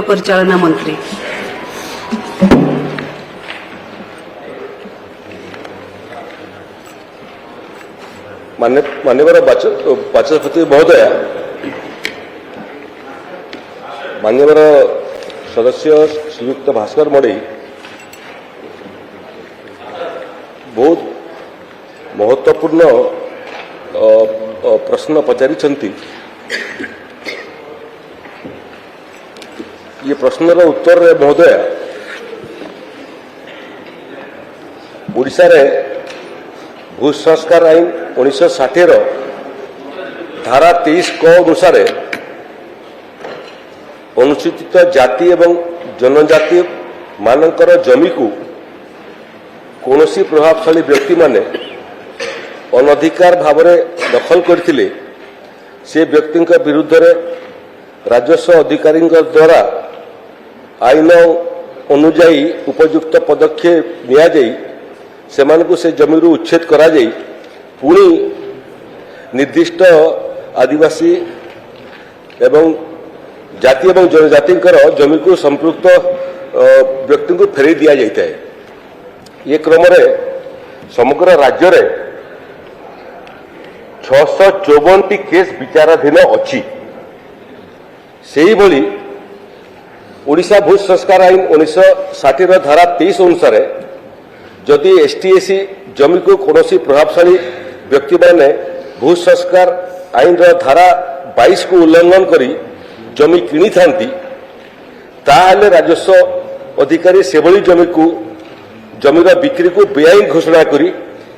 परिचालना मंत्री। मान्यवर बाचस्पति महोदय, मान्यवर सदस्य श्रीयुक्त भास्कर मढ़ी बहुत महत्वपूर्ण प्रश्न पचारिछंती। ये प्रश्नर उत्तर महोदय, ओडिशा रे भू संस्कार आईन 1960 धारा 23 क अनुसार अनुसूचित जाति एवं जनजाति मानकर जमी को कौनसी प्रभावशाली व्यक्ति माने अनधिकार भाव दखल करथिले से व्यक्ति विरुद्ध रे राजस्व अधिकारी द्वारा आईन अनुजाई उपयुक्त पदक्षेप निया जाई सेमानकु से जमी उच्छेद करा जाई पुणी निर्दिष्ट आदिवासी एवं जाति एवं जनजाति जमी को संपृक्त व्यक्ति को फेरई दि जाता है। ये क्रम समग्र राज्य रे 654 केस विचाराधीन अच्छी। से ही भली ओडिशा भू संस्कार आईन 1960 धारा 23 अनुसार जदि एसटी जमी को कौनसी प्रभावशाली व्यक्ति माने भू संस्कार आईन धारा 22 को उल्लंघन करी जमी किनी थांती ताहले राजस्व अधिकारी सेभली जमी को जमीर बिक्री को बेआईन घोषणा करी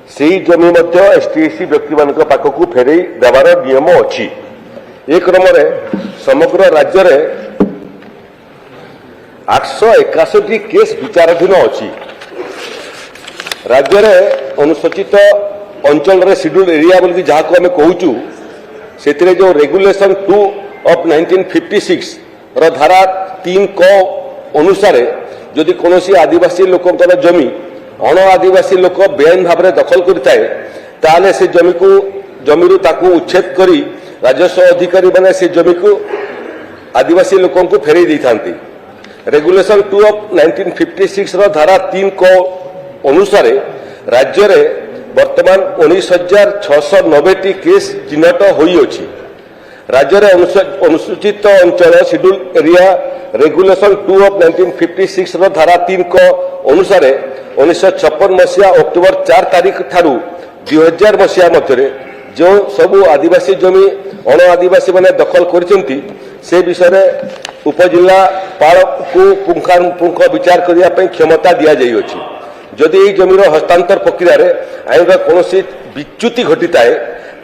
सेही जमी मध्य एसटी व्यक्ति मान पाखक फेरई देवार नियम अच्छी। एक क्रम समग्र राज्य रे 861 केस विचाराधीन अच्छी। राज्य रे अनुसूचित अंचल रे शेड्यूल एरिया बोली जहाँ को आम कहूँ से जो रेगुलेशन 2 ऑफ 1956 धारा 3 क अनुसार जदि कौन आदिवासी लोकंर जमी अण आदिवासी लोक बेआईन भाव में दखल करें से जमी को जमी उच्छेद करी राजस्व अधिकारी माने से जमी को आदिवासी लोकों को फेरई दी थांती। रेगुलेशन 2 ऑफ 1956 धारा 3 क अनुसार राज्य रे वर्तमान 19,690 केस चिन्हट होई अछि। राज्य रे अनुसूचित अंचल शेड्यूल एरिया रेगुलेशन 2 ऑफ 1956 धारा 3 क अनुसार 1956 मसीहा अक्टोबर 4 तारीख ठारू 2000 मसीहा मध्य जो सबू आदिवासी जमी अण आदिवासी माने दखल करछंती से विषय उपजिल्लापाल को पुंखानुपुंख विचार करिया पई क्षमता दिया जाई अछि। जदि यही जमीर हस्तांतर प्रक्रिया आईन कौन विच्युति घटी थाए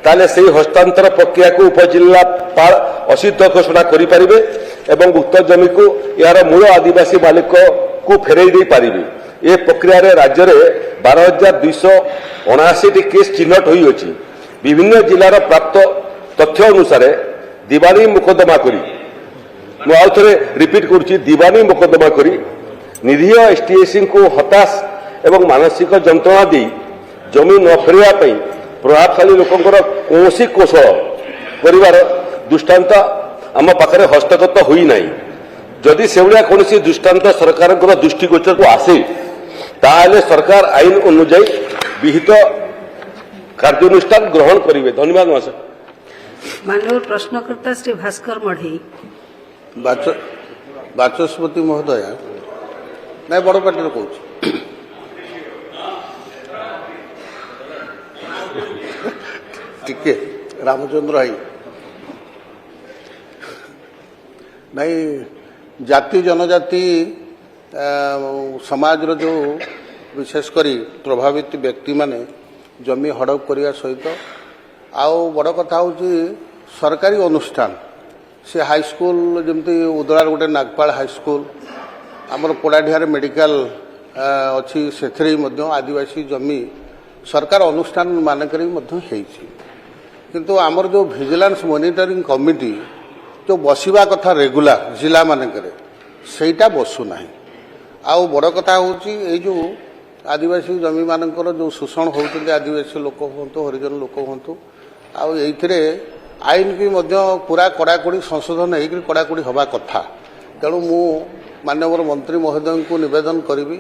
ताले से हस्तांतर प्रक्रिया को उपजिल्लापाल असिद्ध घोषणा करें एवं उक्त जमी को यार मूल आदिवासी मालिक को फेरई दे पारे। ये प्रक्रिया राज्य में 12,279 केस चिन्हट होई अछि। विभिन्न जिलार प्राप्त तथ्य अनुसार दिवानी मुकदमा करी आउ थे रिपीट करुच्ची दिवानी मुकदमा करी निरीह एसटीएसी को हताश एवं मानसिक जंत्रणा दी जमी न फेरवा प्रभावशाली लोकंर कौन कौशल कर दृष्टांत आम पाखे हस्तगत होई नहीं। जदि से कौन दृष्टांत सरकार दृष्टिगोचर को आसे ताहले सरकार आईन अनुजाई विहित कार्यानुष्ठान ग्रहण करेंगे। धन्यवाद महाशय। माननीय प्रश्नकर्ता श्री भास्कर मढ़ी। बाचस्पति महोदय ना बड़ पार्टी कहूँ टिके रामचंद्र भाई नहीं जाति जनजाति समाज जो विशेषकर प्रभावित व्यक्ति माने जमी हड़प करने सहित आउ बड़ कथा हूँ सरकारी अनुष्ठान से हाईस्कल जमती उदलार गोटे नागपाल हाईस्कल आमर पोड़ाढ़ियार मेडिकल अच्छी से आदिवासी जमी सरकार अनुष्ठान मानक किंतु आमर जो विजिलेंस मॉनिटरिंग कमिटी जो बसवा कथा रेगुलर जिला मानकरे सेटा बसुना। आउ बड़ कथा हूँ जो आदिवासी जमी मानकर जो शोषण होते आदिवासी लोक हूँ हरिजन लोक हूँ आउ ये आईन की पूरा कड़ाकड़ी संशोधन हो कड़ाकड़ी हवा कथा तेणु मु माननीय मंत्री महोदय को निवेदन करी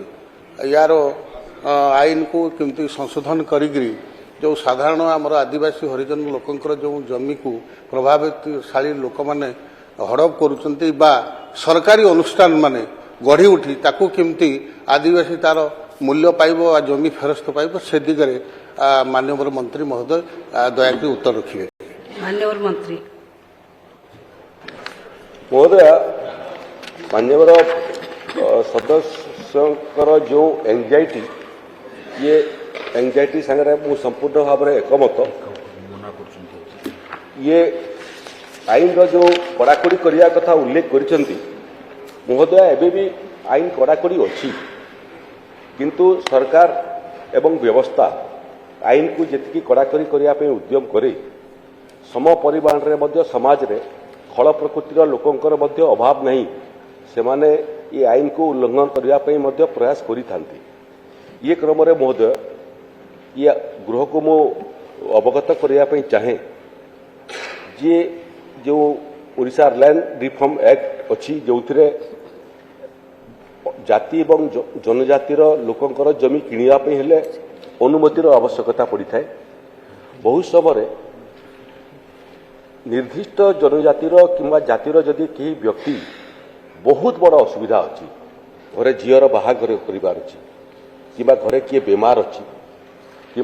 यार आईन को केमती संशोधन करी जो साधारण आमर आदिवासी हरिजन लोकंकर जो जमी को प्रभावशाली लोक मैंने हड़प करुचंती बा सरकारी अनुष्ठान माने गढ़ी उठी ताकू केमती आदिवासी तार मूल्य पाइब आ जमी फेरस्त पाइब से दिगरे माननीय मंत्री महोदय दयाकरी उत्तर रखिए। मान्यवर मंत्री महोदय मान्यवर सदस्यଙ୍କର जो एंजाइटी ये एंजाइटी सागर मु संपूर्ण भाव में एकमत ये आईन जो कड़ाकड़ी करने कथा उल्लेख करिसेंती महोदय एबे भी आईन कड़ाकड़ी अच्छी किंतु सरकार एवं व्यवस्था आईन को जी कड़ाकड़ी करने उद्यम करे सम परिमाण रे समाज रे खल प्रकृतिर लोकंकर अभाव नहीं से माने ये आईन को उल्लंघन करने प्रयास करिथांती ये क्रम महोदय ये गृह को मु अवगत करने चाहे जे जो ओडिशा लैंड रिफॉर्म एक्ट अच्छी जो जाति एवं जनजातिर लोकंकर जमी किଣିयापे हेले अनुमतिर आवश्यकता पड़ी थाए बहुत समय निर्दिष्ट जनजातिर किंवा जातिर जदि कहीं व्यक्ति बहुत बड़ असुविधा अच्छी घरे झीर बाहागर करार अच्छी कि घरे किए बेमार अच्छी कि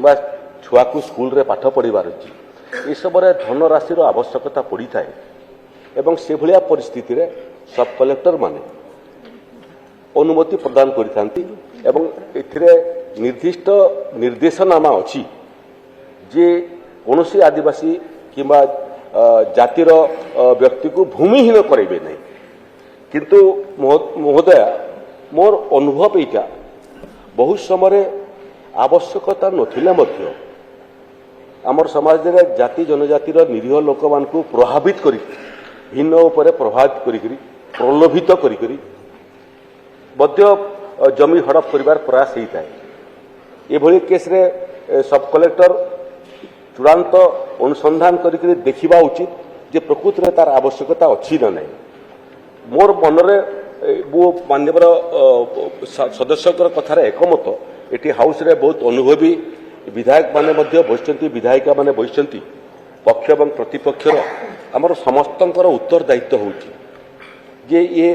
छुआ को स्कूल रे पाठ पढ़ार अच्छी ये सब धनराशि आवश्यकता पड़ी थाए एवं से भलिया परिस्थिति रे सब कलेक्टर माने अनुमति प्रदान करिथांती एवं एथिरे निर्दिष्ट निर्देशनामा अच्छी जे कौनसी आदिवासी किंवा जातिर व्यक्ति को भूमिहीन करेंगे नहीं किंतु महोदय मोर अनुभव यहाँ बहुत समय आवश्यकता नथिले मध्य आमर समाज रे जाति जनजातिर निरीह लोक मान को प्रभावित करी भिन्न उपरे प्रभावित करी प्रलोभित करी जमी हड़प करिवार प्रयास होता है ये केस रे सब कलेक्टर चूड़ांत अनुसंधान करके देखा उचित जे प्रकृत में तार आवश्यकता अच्छी ना नहीं मोर मनरे वो मान्यवर सदस्य कथार एकमत एटी हाउस रे बहुत अनुभवी विधायक माने बसचंती विधायिका माने बसचंती पक्ष एवं प्रतिपक्षर आमर समस्तंकर उत्तरदायित्व होची जे ये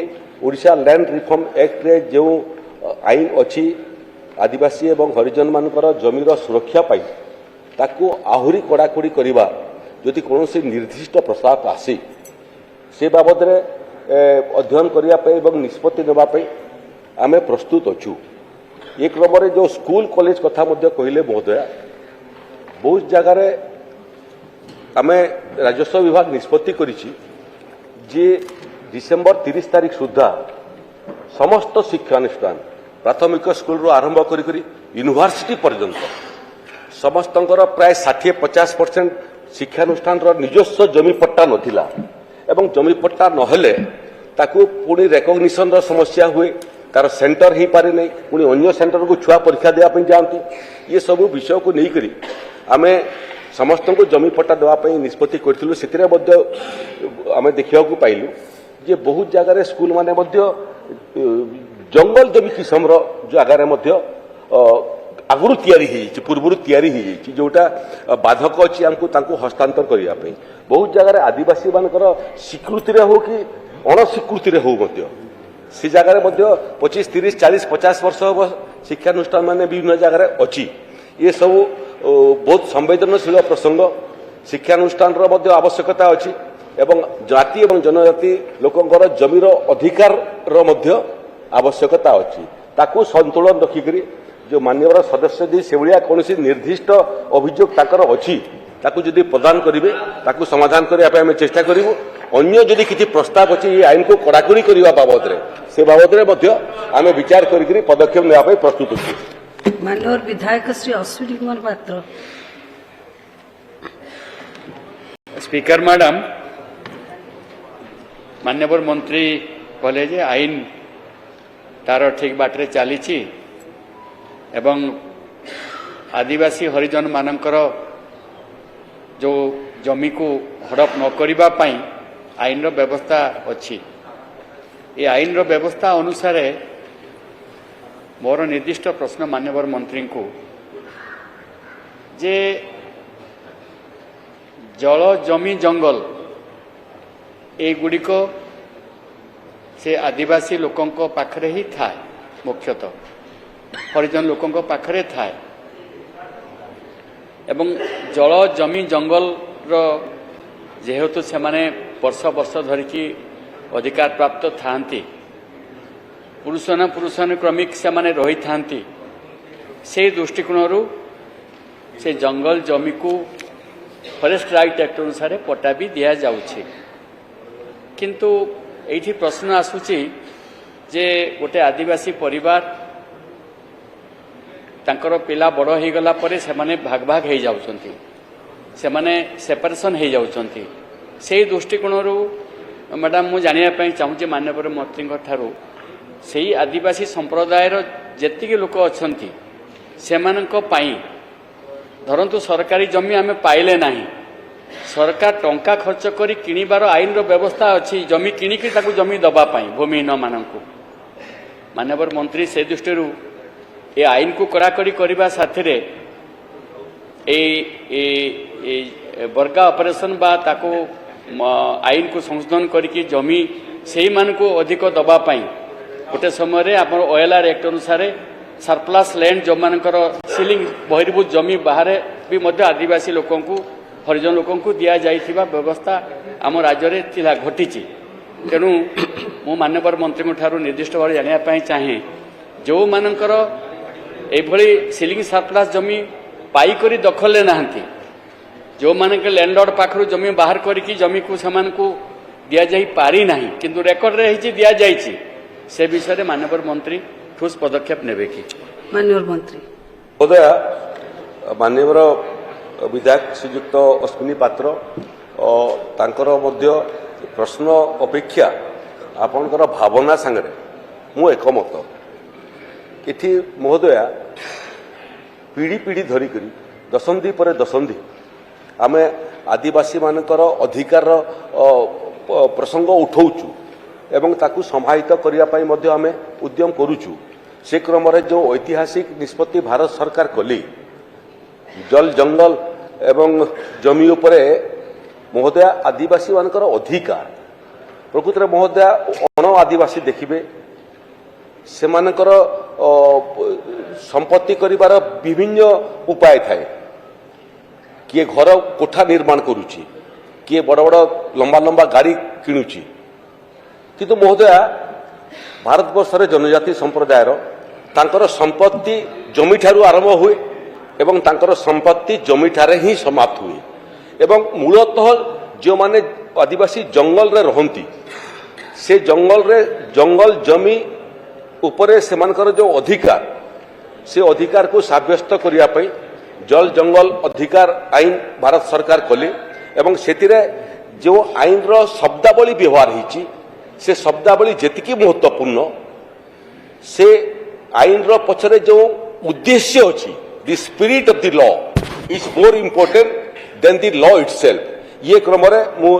ओडिशा लैंड रिफॉर्म एक्ट रे जो आईन अच्छी आदिवासी एवं हरिजन मानकर जमीर सुरक्षा पाई ताकू आहुरी कड़ाकड़ी करवा जदि कौन निर्दिष्ट प्रस्ताव आसे से बाबद अध्ययन करने निष्पत्ति नापी आम प्रस्तुत अच्छु ये क्रम जो स्कूल कॉलेज कथा कहले महोदय बहुत जगार आम राजस्व विभाग निष्पत्ति करिछि जे डिसेम्बर 30 तारीख सुधा समस्त शिक्षानुष्ठान प्राथमिक स्कूल रू आरंभ करी यूनिवर्सिटी पर्यंत समस्तंकर प्राय 60-50% शिक्षानुष्ठान निजस्व जमी पट्टा नथिला एवं जमी पट्टा नहेले ताकू पुणी रेकग्निशन रो समस्या हुए तार सेंटर ही पारे नहीं पुणी अन्य सेंटर को छुआ परीक्षा देवाई जाती ये सब विषय को नहीं करी आमे समस्त को जमी पट्टा देवाई निष्पत्ति करूँ से आम देखा पाइलु जे बहुत जगार स्कूल माने जंगल जमी किसम जगार आगुरी तैयारी पूर्व तैयारी जोटा बाधक अच्छी आमको हस्तांतर करने बहुत जगह आदिवासी मानकर स्वीकृति हो कि अणस्वीकृति हो से जगार 25, 30, 40, 50 वर्ष हम शिक्षानुष्ठान मान विभिन्न जगार अच्छी ये सब बहुत संवेदनशील प्रसंग शिक्षानुष्ठान आवश्यकता अच्छी एवं जाति एवं जनजाति लोकंकर जमीर अधिकार आवश्यकता अच्छी ताकू संतुलन रखिक जो मान्यवर सदस्य जी से भाया कौन निर्दिष्ट अभियोग ताकर अच्छी ताकू जदि प्रदान करेंगे ताकू समाधान करने आम चेष्टा करूँ अन्य जदि किसी प्रस्ताव अच्छी ये आईन को कड़ाकड़ी करने बाबद से बाबद आम विचार कर पदक्षेप नापी प्रस्तुत अच्छे। मान्यवर विधायक श्री अश्विनी कुमार पात्र। स्पीकर मैडम मान्यवर मंत्री कहले जे आईन तार ठीक बाटरे चली एवं आदिवासी हरिजन मानकर जो जमी को हड़प न करने आईन व्यवस्था अच्छी ଏ ଆଇନର ବ୍ୟବସ୍ଥା ଅନୁସାରେ ମୋର ନିର୍ଦ୍ଦିଷ୍ଟ ପ୍ରଶ୍ନ ମାନ୍ୟବର ମନ୍ତ୍ରୀଙ୍କୁ ଯେ ଜଳ ଜମି ଜଙ୍ଗଲ ଏଗୁଡ଼ିକ ସେ ଆଦିବାସୀ ଲୋକଙ୍କ ପାଖରେ ହିଁ ଥାଏ, ମୁଖ୍ୟତଃ ହରିଜନ ଲୋକଙ୍କ ପାଖରେ ଥାଏ ଏବଂ ଜଳ ଜମି ଜଙ୍ଗଲର ଯେହେତୁ ସେମାନେ ବର୍ଷ ବର୍ଷ ଧରିକି ଅଧିକାର ପ୍ରାପ୍ତ ଥାଆନ୍ତି, ପୁରୁଷାନୁକ୍ରମିକ ସେମାନେ ରହିଥାନ୍ତି, ସେହି ଦୃଷ୍ଟିକୋଣରୁ ସେ ଜଙ୍ଗଲ ଜମିକୁ ଫରେଷ୍ଟ ରାଇଟ୍ ଆକ୍ଟ ଅନୁସାରେ ପଟ୍ଟା ବି ଦିଆଯାଉଛି। କିନ୍ତୁ ଏଇଠି ପ୍ରଶ୍ନ ଆସୁଛି ଯେ ଗୋଟେ ଆଦିବାସୀ ପରିବାର ତାଙ୍କର ପିଲା ବଡ଼ ହୋଇଗଲା ପରେ ସେମାନେ ଭାଗ ଭାଗ ହୋଇଯାଉଛନ୍ତି, ସେମାନେ ସେପାରେସନ୍ ହୋଇଯାଉଛନ୍ତି। ସେହି ଦୃଷ୍ଟିକୋଣରୁ ମ୍ୟାଡ଼ାମ ମୁଁ ଜାଣିବା ପାଇଁ ଚାହୁଁଛି ମାନ୍ୟବର ମନ୍ତ୍ରୀଙ୍କ ଠାରୁ ସେହି ଆଦିବାସୀ ସମ୍ପ୍ରଦାୟର ଯେତିକି ଲୋକ ଅଛନ୍ତି ସେମାନଙ୍କ ପାଇଁ ଧରନ୍ତୁ ସରକାରୀ ଜମି ଆମେ ପାଇଲେ ନାହିଁ, ସରକାର ଟଙ୍କା ଖର୍ଚ୍ଚ କରି କିଣିବାର ଆଇନର ବ୍ୟବସ୍ଥା ଅଛି, ଜମି କିଣିକି ତାକୁ ଜମି ଦେବା ପାଇଁ ଭୂମିହୀନମାନଙ୍କୁ। ମାନ୍ୟବର ମନ୍ତ୍ରୀ ସେ ଦୃଷ୍ଟିରୁ ଏ ଆଇନକୁ କଡ଼ାକଡ଼ି କରିବା ସାଥିରେ এই ବର୍ଗା ଅପରେସନ୍ ବା ତାକୁ ଆଇନକୁ ସଂଶୋଧନ କରିକି ଜମି ସେଇମାନଙ୍କୁ ଅଧିକ ଦେବା ପାଇଁ ଗୋଟେ ସମୟରେ ଆମର OLR ଆକ୍ଟ ଅନୁସାରେ ସରପ୍ଲସ୍ ଲ୍ୟାଣ୍ଡ ଯେଉଁମାନଙ୍କର ସିଲିଂ ବହିର୍ଭୂତ ଜମି ବାହାରେ ବି ମଧ୍ୟ ଆଦିବାସୀ ଲୋକଙ୍କୁ ହରିଜନ ଲୋକଙ୍କୁ ଦିଆଯାଇଥିବା ବ୍ୟବସ୍ଥା ଆମ ରାଜ୍ୟରେ ଥିଲା, ଘଟିଛି। ତେଣୁ ମୁଁ ମାନ୍ୟବର ମନ୍ତ୍ରୀଙ୍କ ଠାରୁ ନିର୍ଦ୍ଦିଷ୍ଟ ଭାବରେ ଜାଣିବା ପାଇଁ ଚାହେଁ ଯେଉଁମାନଙ୍କର ଏଭଳି ସିଲିଂ ସରପ୍ଲସ୍ ଜମି ପାଇକରି ଦଖଲରେ ନାହାନ୍ତି, ଯେଉଁମାନଙ୍କ ଲ୍ୟାଣ୍ଡଲର୍ଡ ପାଖରୁ ଜମି ବାହାର କରିକି ଜମିକୁ ସେମାନଙ୍କୁ ଦିଆଯାଇ ପାରିନାହିଁ କିନ୍ତୁ ରେକର୍ଡରେ ହେଇଛି ଦିଆଯାଇଛି, ସେ ବିଷୟରେ ମାନ୍ୟବର ମନ୍ତ୍ରୀ ଠୋସ୍ ପଦକ୍ଷେପ ନେବେ କି? ମାନ୍ୟବର ମନ୍ତ୍ରୀ। ମହୋଦୟ, ମାନ୍ୟବର ବିଧାୟକ ଶ୍ରୀଯୁକ୍ତ ଅଶ୍ୱିନୀ ପାତ୍ର ତାଙ୍କର ମଧ୍ୟ ପ୍ରଶ୍ନ ଅପେକ୍ଷା ଆପଣଙ୍କର ଭାବନା ସାଙ୍ଗରେ ମୁଁ ଏକମତ। ଏଠି ମହୋଦୟା ପିଢ଼ି ପିଢ଼ି ଧରିକରି ଦଶନ୍ଧି ପରେ ଦଶନ୍ଧି ଆମେ ଆଦିବାସୀମାନଙ୍କର ଅଧିକାରର ପ୍ରସଙ୍ଗ ଉଠାଉଛୁ ଏବଂ ତାକୁ ସମାହିତ କରିବା ପାଇଁ ମଧ୍ୟ ଆମେ ଉଦ୍ୟମ କରୁଛୁ। ସେ କ୍ରମରେ ଯେଉଁ ଐତିହାସିକ ନିଷ୍ପତ୍ତି ଭାରତ ସରକାର କଲେ ଜଳ ଜଙ୍ଗଲ ଏବଂ ଜମି ଉପରେ ମହୋଦୟା ଆଦିବାସୀମାନଙ୍କର ଅଧିକାର ପ୍ରକୃତରେ ମହୋଦୟା ଅଣ ଆଦିବାସୀ ଦେଖିବେ ସେମାନଙ୍କର ସମ୍ପତ୍ତି କରିବାର ବିଭିନ୍ନ ଉପାୟ ଥାଏ। କିଏ ଘର କୋଠା ନିର୍ମାଣ କରୁଛି, କିଏ ବଡ଼ ବଡ଼ ଲମ୍ବା ଲମ୍ବା ଗାଡ଼ି କିଣୁଛି, କିନ୍ତୁ ମହୋଦୟା ଭାରତବର୍ଷରେ ଜନଜାତି ସମ୍ପ୍ରଦାୟର ତାଙ୍କର ସମ୍ପତ୍ତି ଜମିଠାରୁ ଆରମ୍ଭ ହୁଏ ଏବଂ ତାଙ୍କର ସମ୍ପତ୍ତି ଜମିଠାରେ ହିଁ ସମାପ୍ତ ହୁଏ ଏବଂ ମୂଳତଃ ଯେଉଁମାନେ ଆଦିବାସୀ ଜଙ୍ଗଲରେ ରହନ୍ତି ସେ ଜଙ୍ଗଲ ଜମି ଉପରେ ସେମାନଙ୍କର ଯେଉଁ ଅଧିକାର ସେ ଅଧିକାରକୁ ସାବ୍ୟସ୍ତ କରିବା ପାଇଁ ଜଳ ଜଙ୍ଗଲ ଅଧିକାର ଆଇନ ଭାରତ ସରକାର କଲେ ଏବଂ ସେଥିରେ ଯେଉଁ ଆଇନର ଶବ୍ଦାବଳୀ ବ୍ୟବହାର ହୋଇଛି ସେ ଶବ୍ଦାବଳୀ ଯେତିକି ମହତ୍ୱପୂର୍ଣ୍ଣ ସେ ଆଇନର ପଛରେ ଯେଉଁ ଉଦ୍ଦେଶ୍ୟ ଅଛି the spirit of the law is more important than the law itself. ଇଏ କ୍ରମରେ ମୁଁ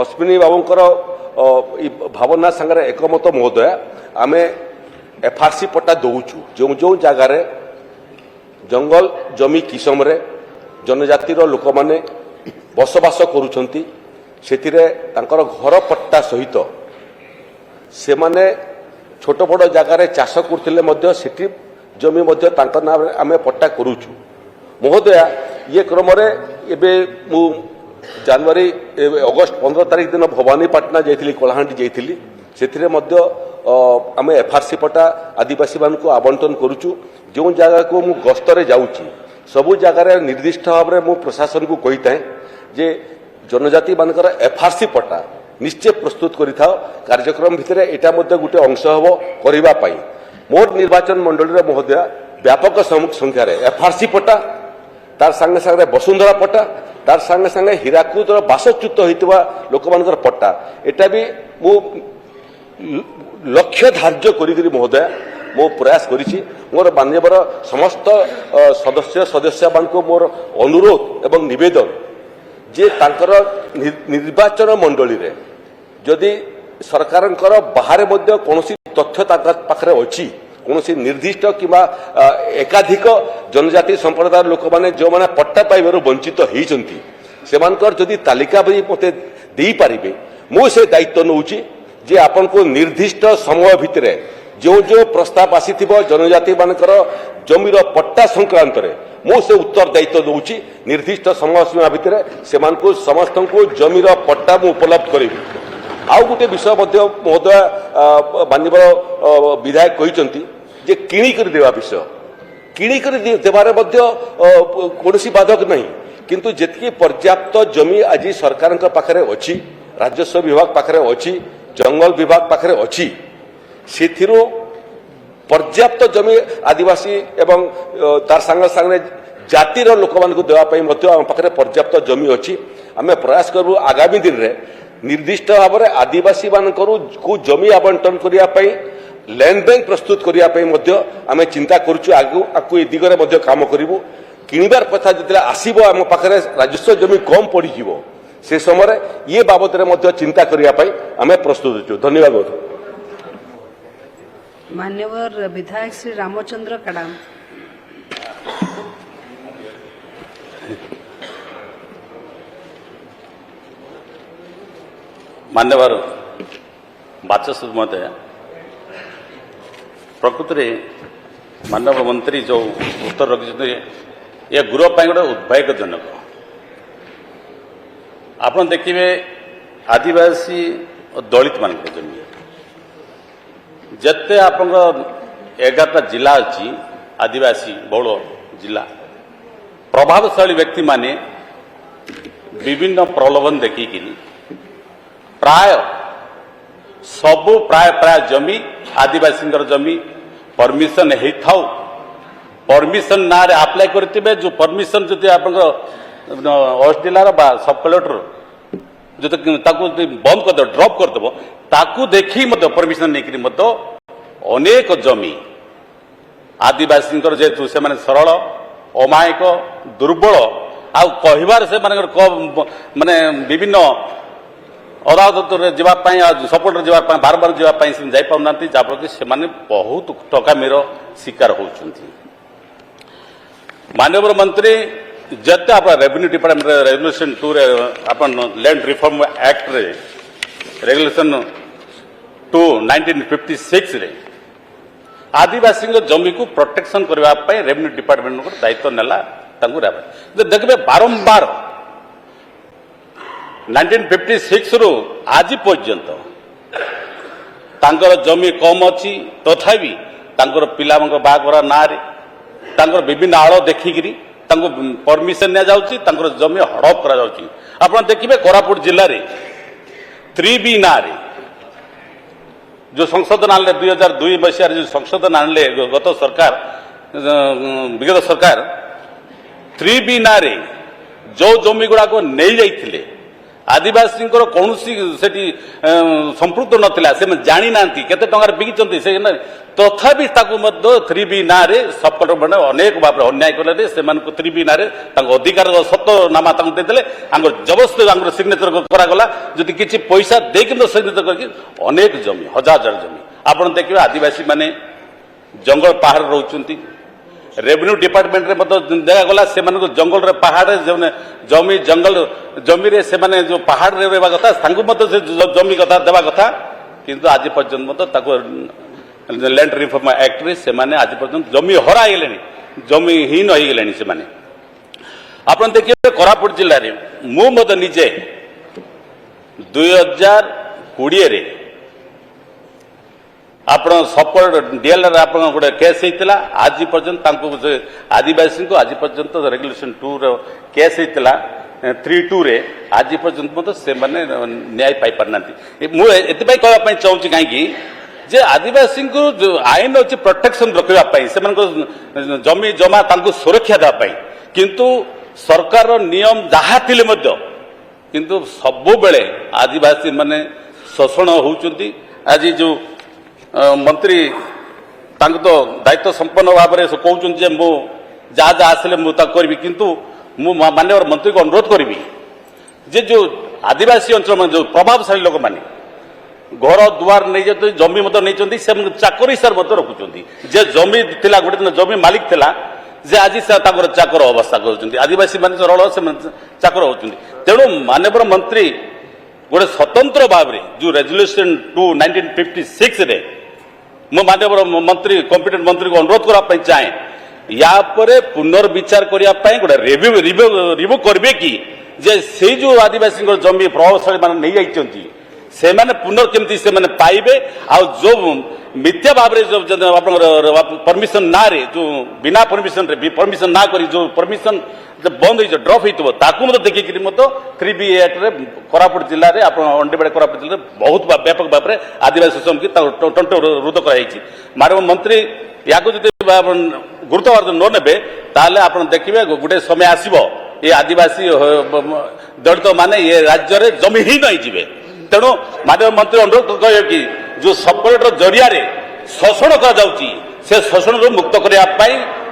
ଅଶ୍ୱିନୀ ବାବୁଙ୍କର ଭାବନା ସାଙ୍ଗରେ ଏକମତ ମହୋଦୟା। ଆମେ FRC ପଟ୍ଟା ଦେଉଛୁ ଯେଉଁ ଯେଉଁ ଜାଗାରେ ଜଙ୍ଗଲ ଜମି କିସମରେ ଜନଜାତିର ଲୋକମାନେ ବସବାସ କରୁଛନ୍ତି ସେଥିରେ ତାଙ୍କର ଘର ପଟ୍ଟା ସହିତ ସେମାନେ ଛୋଟ ବଡ଼ ଜାଗାରେ ଚାଷ କରୁଥିଲେ ମଧ୍ୟ ସେଠି ଜମି ମଧ୍ୟ ତାଙ୍କ ନାଁରେ ଆମେ ପଟ୍ଟା କରୁଛୁ ମହୋଦୟା। ଇଏ କ୍ରମରେ ଏବେ ମୁଁ ଜାନୁଆରୀ ଅଗଷ୍ଟ 15 ତାରିଖ ଦିନ ଭବାନୀପାଟଣା ଯାଇଥିଲି, କଳାହାଣ୍ଡି ଯାଇଥିଲି, ସେଥିରେ ମଧ୍ୟ ଆମେ FRC ପଟ୍ଟା ଆଦିବାସୀମାନଙ୍କୁ ଆବଣ୍ଟନ କରୁଛୁ। ଯେଉଁ ଜାଗାକୁ ମୁଁ ଗସ୍ତରେ ଯାଉଛି ସବୁ ଜାଗାରେ ନିର୍ଦ୍ଦିଷ୍ଟ ଭାବରେ ମୁଁ ପ୍ରଶାସନକୁ କହିଥାଏ ଯେ ଜନଜାତିମାନଙ୍କର FRC ପଟ୍ଟା ନିଶ୍ଚୟ ପ୍ରସ୍ତୁତ କରିଥାଅ। କାର୍ଯ୍ୟକ୍ରମ ଭିତରେ ଏଇଟା ମଧ୍ୟ ଗୋଟେ ଅଂଶ ହେବ କରିବା ପାଇଁ। ମୋର ନିର୍ବାଚନ ମଣ୍ଡଳୀର ମହୋଦୟା ବ୍ୟାପକ ସଂଖ୍ୟାରେ FRC ପଟ୍ଟା, ତାର ସାଙ୍ଗେ ସାଙ୍ଗେ ବସୁନ୍ଧରା ପଟ୍ଟା, ତାର ସାଙ୍ଗେ ସାଙ୍ଗେ ହୀରାକୁଦର ବାସଚ୍ୟୁତ ହୋଇଥିବା ଲୋକମାନଙ୍କର ପଟ୍ଟା, ଏଇଟା ବି ମୁଁ ଲକ୍ଷ୍ୟ ଧାର୍ଯ୍ୟ କରିକିରି ମହୋଦୟା ମୁଁ ପ୍ରୟାସ କରିଛି। ମୋର ମାନ୍ୟବର ସମସ୍ତ ସଦସ୍ୟମାନଙ୍କୁ ମୋର ଅନୁରୋଧ ଏବଂ ନିବେଦନ ଯେ ତାଙ୍କର ନିର୍ବାଚନ ମଣ୍ଡଳୀରେ ଯଦି ସରକାରଙ୍କର ବାହାରେ ମଧ୍ୟ କୌଣସି ତଥ୍ୟ ତାଙ୍କ ପାଖରେ ଅଛି କୌଣସି ନିର୍ଦ୍ଦିଷ୍ଟ କିମ୍ବା ଏକାଧିକ ଜନଜାତି ସମ୍ପ୍ରଦାୟର ଲୋକମାନେ ଯେଉଁମାନେ ପଟ୍ଟା ପାଇବାରୁ ବଞ୍ଚିତ ହୋଇଛନ୍ତି ସେମାନଙ୍କର ଯଦି ତାଲିକା ବି ମୋତେ ଦେଇପାରିବେ ମୁଁ ସେ ଦାୟିତ୍ୱ ନେଉଛି ଯେ ଆପଣଙ୍କୁ ନିର୍ଦ୍ଦିଷ୍ଟ ସମୟ ଭିତରେ ଯେଉଁ ପ୍ରସ୍ତାବ ଆସିଥିବ ଜନଜାତି ମାନଙ୍କର ଜମିର ପଟ୍ଟା ସଂକ୍ରାନ୍ତରେ ମୁଁ ସେ ଉତ୍ତର ଦାୟିତ୍ୱ ଦେଉଛି ନିର୍ଦ୍ଦିଷ୍ଟ ସମୟ ସୀମା ଭିତରେ ସେମାନଙ୍କୁ ସମସ୍ତଙ୍କୁ ଜମିର ପଟ୍ଟା ମୁଁ ଉପଲବ୍ଧ କରିବି। ଆଉ ଗୋଟେ ବିଷୟ ମଧ୍ୟ ମହୋଦୟ ମାନ୍ୟବର ବିଧାୟକ କହିଛନ୍ତି ଯେ କିଣିକରି ଦେବା ବିଷୟ କିଣିକରି ଦେବାରେ ମଧ୍ୟ କୌଣସି ବାଧକ ନାହିଁ କିନ୍ତୁ ଯେତିକି ପର୍ଯ୍ୟାପ୍ତ ଜମି ଆଜି ସରକାରଙ୍କ ପାଖରେ ଅଛି ରାଜସ୍ୱ ବିଭାଗ ପାଖରେ ଅଛି ଜଙ୍ଗଲ ବିଭାଗ ପାଖରେ ଅଛି ସେଥିରୁ ପର୍ଯ୍ୟାପ୍ତ ଜମି ଆଦିବାସୀ ଏବଂ ତାର ସାଙ୍ଗେ ସାଙ୍ଗେ ଜାତିର ଲୋକମାନଙ୍କୁ ଦେବା ପାଇଁ ମଧ୍ୟ ଆମ ପାଖରେ ପର୍ଯ୍ୟାପ୍ତ ଜମି ଅଛି। ଆମେ ପ୍ରୟାସ କରିବୁ ଆଗାମୀ ଦିନରେ ନିର୍ଦ୍ଦିଷ୍ଟ ଭାବରେ ଆଦିବାସୀ ମାନଙ୍କୁ ଜମି ଆବଣ୍ଟନ କରିବା ପାଇଁ ଲ୍ୟାଣ୍ଡ ବ୍ୟାଙ୍କ ପ୍ରସ୍ତୁତ କରିବା ପାଇଁ ମଧ୍ୟ ଆମେ ଚିନ୍ତା କରୁଛୁ ଆଗକୁ ଏ ଦିଗରେ ମଧ୍ୟ କାମ କରିବୁ। କିଣିବାର କଥା ଯେତେବେଳେ ଆସିବ ଆମ ପାଖରେ ରାଜସ୍ୱ ଜମି କମ୍ ପଡ଼ିଯିବ ସେ ସମୟରେ ଇଏ ବାବଦରେ ମଧ୍ୟ ଚିନ୍ତା କରିବା ପାଇଁ ଆମେ ପ୍ରସ୍ତୁତ ଅଛୁ। ଧନ୍ୟବାଦ। मान्यवर विधायक श्री रामचंद्र कडाम। मान्यवर बाचस्पति महोदय प्रकृत में मानव मंत्री जो उत्तर रखिंट ये गृह गोटे उद्वेगजनक आप देखिए आदिवासी और दलित मान जमी जिते आप 11टा जिला अच्छी आदिवासी बहुल जिला प्रभावशाली व्यक्ति माने विभिन्न प्रलोभन देखिक प्राय सबू प्राय प्राय जमी आदिवासी जमी परमिशन हो परमिशन ना आप्लाय करते जो परमिशन जो आप वेस्ट जिलार सब कलेक्टर जो बंद करदे ड्रॉप करदेव ताकू देखी परमिशन नहीं अनेक जमी आदिवासी जेहेतु से सरल अमायिक दुर्बल आउ कहबार से माने विभिन्न अदालत सपोर्ट जावाई बार बार जावाई जापाना जहाँफल से बहुत ठकामीर शिकार होती। माननीय मंत्री जते आप रेवेन्यू डिपार्टमेंट रेगुलेशन 2 रे अपन लैंड रिफॉर्म एक्ट रे रेगुलेशन 2 1956 रे आदिवासी जमी को प्रोटेक्शन करने रेवेन्यू डिपार्टमेंट को दायित्व नेला देखिए बारंबार 1956 रु आज पर्यंत तांकर जमी कम अच्छी तथापि तांकर पिला बागर ना विभिन्न आड़ देखिकी परमिशन नि जाउची तांकर जमी हड़प करा जाउची। आपण देखिबे कोरापुट जिल्ला रे 3B ना रे जो संशोधन आनले 2002 मसीह जो संशोधन आनले गत सरकार विगत सरकार 3B ना रे जो जमी गुड़ा को नहीं जाइथिले आदिवासी कौन से संपृक्त नाला से जानी ना केते टंकार बिकिचंती से तथापि 3B ना रे सब कलेक्टर मैंने अनेक भाव अन्याय कले से 3B ना रे अधिकार सत्यनामा देते जबरदस्त सिग्नेचर करागला जदि किसी पैसा देकिन सिग्नेचर करके अनेक जमी हजार हजार जमी आप देखिए आदिवासी माने जंगल पहाड़ रोचंती रेवेन्यू डिपार्टमेंट रे देगला से जंगल रे पहाड़ जमी जंगल जमी रे से जो पहाड़ रे रहबा कथा से जमी कथा देवा कथा किंतु आज पर्यंत लैंड रिफॉर्म एक्ट रे से आज पर्यंत जमी हरा गले जमी हीन हो गले से आप देखिए कोरापुट जिले में मु निजे 2020 रे आप सपोर्ट डीएलआर आप गोटे केस होता आज पर्यंत आदिवासी को आज पर्यंत रेगुलेशन 2 रो केस होता 3-2 रे आज पर्यंत से न्याय पाई पारना मुझे कहवाई चाहूँगी कहीं जे आदिवासी को जो आईन अच्छी प्रोटेक्शन रखापी से जमी जमा सुरक्षा देवाई किंतु सरकार नियम जहाँ थिले किंतु सबु बेले आदिवासी माने शोषण होउचंती। आज जो मंत्री तो दायित्व संपन्न भाव में कहते जे मु जहाँ जहाँ आसिले मुझे करी किंतु मु माननीय मंत्री को अनुरोध करी जे जो आदिवासी अंचल में जो प्रभावशाली लोक माने घर दुआर नहीं जाते जमी मत नहीं से चाकर हिसाब मत रखुंट जे जमी थिला गोटे दिन जमी मालिक थिला जे आज से चाकर अवस्था कर आदिवासी मान सरल से चाकर होती तेणु माननीय मंत्री गोटे स्वतंत्र भाव में जो रेजुलेशन 2 1956 रे मो माननीय मंत्री कॉम्पिटेंट मंत्री को अनुरोध करने चाहे या पर पुनर्विचार करने गोटे रिव्यू करेंगे कि जे से जो आदिवासी जमी प्रभावशाली मान नहीं जाइए से माने पुनर् केमती से माने पाइबे आ जो मिथ्या भाव परमिशन ना रे जो बिना परमिशन रे परमिशन ना करी जो परमिशन बंद हो ड्रॉप हो ताकू मत देखिक मत 3B एक्ट रे कोरापुट जिले में आप अंडेबेड़े कोरापुट जिले में बहुत व्यापक भाव में आदिवासी श्रम की तंट रोध कर माननीय मंत्री या गुरुत्व न ने आप देखिए गोटे समय आसब ये आदिवासी दलित माने ये राज्य में जमी ही नहीं जीवे तेणु माननीय मंत्री अनुरोध कहे कि जो सब कलेक्टर जरिया शोषण कर शोषण मुक्त करने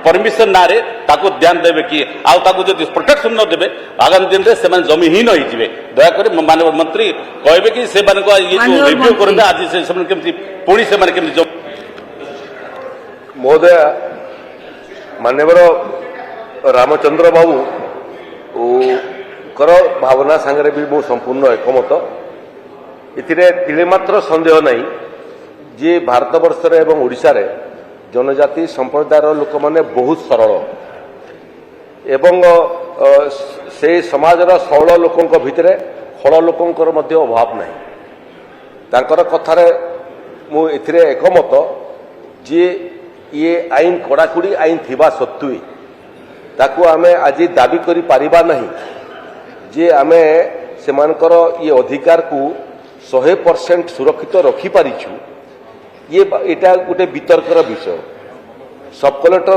परमिशन ना रे ताको ध्यान देवे कि आउ प्रोटेक्शन न देवे आगामी दिन में से जमी ही नहीं जीवे दयाकोरी माननीय मंत्री कहे कि से ये रिव्यू करेंगे आज से पुणी से महोदय माननीय रामचंद्र बाबू कर भावना सांगे भी मु संपूर्ण एकमत एमात्र सन्देह नहीं जे भारतवर्ष एवं ओडिशा रे जनजाति संप्रदायर लोक माने बहुत सरल एवं से समाजर सरल लोकों भितर हल लोकंकर मध्य अभाव नहीं तांकर कथारे मु एथिरे एकमत जे ये आईन कड़ाकड़ी आईन थिबा सत्वे ताकू आमे आज दाबी करि पारिबा नहीं जे आमे सेमानकर ये अधिकार को 100% सुरक्षित रखिपारिछु ये एटा गोटे वितर्कर विषय सब कलेक्टर